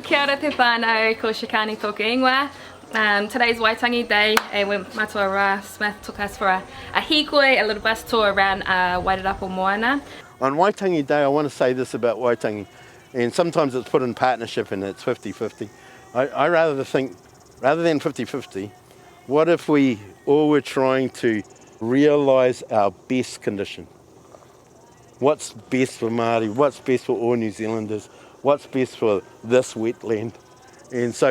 Kia ora te whānau, ko Shikani tōku ingoa. Today's Waitangi Day, and Matua Rāwiri Smith took us for a hīkoi, a little bus tour around Wairarapa Moana. On Waitangi Day, I want to say this about Waitangi, and sometimes it's put in partnership and it's 50-50. I rather think, rather than 50-50, what if we all were trying to realise our best condition? What's best for Māori, what's best for all New Zealanders, what's best for this wetland? And so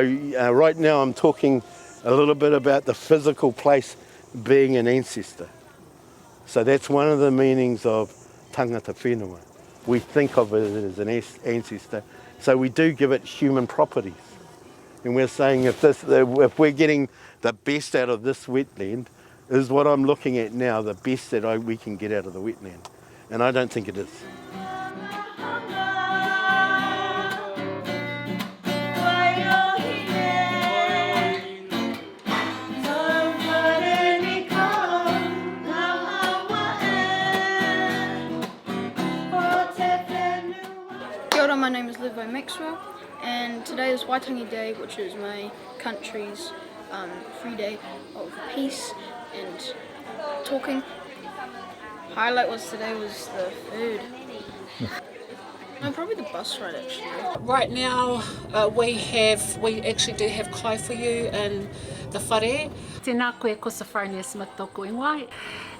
right now I'm talking a little bit about the physical place being an ancestor. So that's one of the meanings of tangata whenua. We think of it as an ancestor, so we do give it human properties. And we're saying if we're getting the best out of this wetland, is what I'm looking at now, the best that we can get out of the wetland. And I don't think it is. Kia ora, my name is Livo Maxwell, and today is Waitangi Day, which is my country's free day of peace and talking. Highlight today was the food. No, probably the bus ride actually. Right now we actually do have kai for you in the whare. Tēnā koe ko Rāwiri Smith tōku ingoa.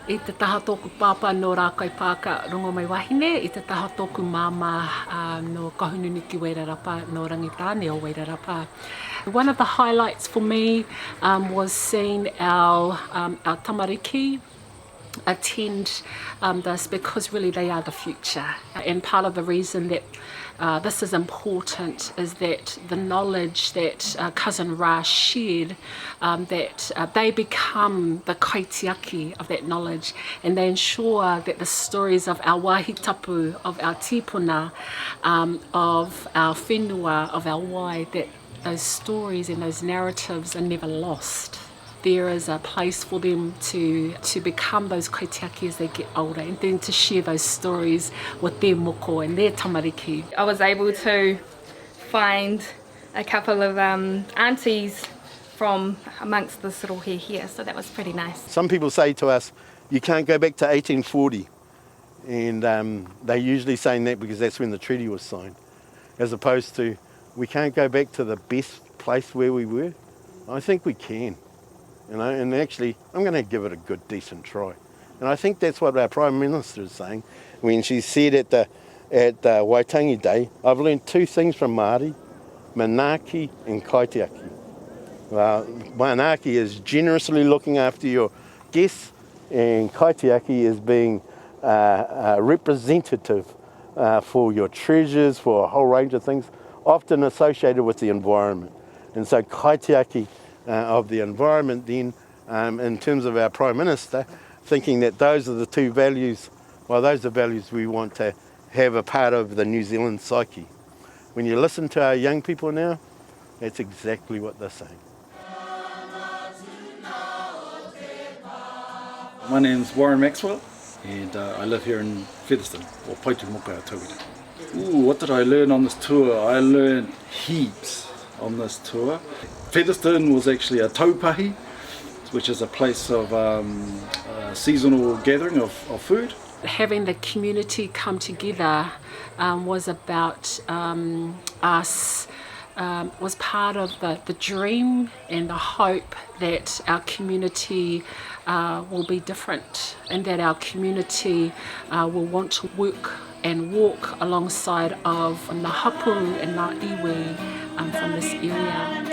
I te taha tōku pāpā no Rākai Pāka Rongomai wahine, I te taha tōku māma no Kohunui ki Wairarapa, no Rangitāne o Wairarapa. One of the highlights for me was seeing our tamariki attend this, because really they are the future, and part of the reason that this is important is that the knowledge that cousin Ra shared, that they become the kaitiaki of that knowledge, and they ensure that the stories of our wāhi tapu, of our tipuna, of our whenua, of our wai, that those stories and those narratives are never lost. There is a place for them to become those kaitiaki as they get older, and then to share those stories with their moko and their tamariki. I was able to find a couple of aunties from amongst this rohe here, so that was pretty nice. Some people say to us, you can't go back to 1840, and they're usually saying that because that's when the treaty was signed, as opposed to we can't go back to the best place where we were. I think we can. You know, and actually, I'm going to give it a good, decent try. And I think that's what our Prime Minister is saying when she said at the Waitangi Day, I've learned two things from Māori, manaaki and kaitiaki. Manaaki is generously looking after your guests, and kaitiaki is being representative for your treasures, for a whole range of things, often associated with the environment. And so kaitiaki of the environment then, in terms of our Prime Minister, thinking that those are the two values, well, those are values we want to have a part of the New Zealand psyche. When you listen to our young people now, that's exactly what they're saying. My name's Warren Maxwell, and I live here in Featherston, or Paetūmokai tauira. What did I learn on this tour? I learned heaps on this tour. Featherston was actually a taupahi, which is a place of seasonal gathering of food. Having the community come together was about us, was part of the dream and the hope that our community will be different, and that our community will want to work and walk alongside of the hapū and ngā iwi from this area.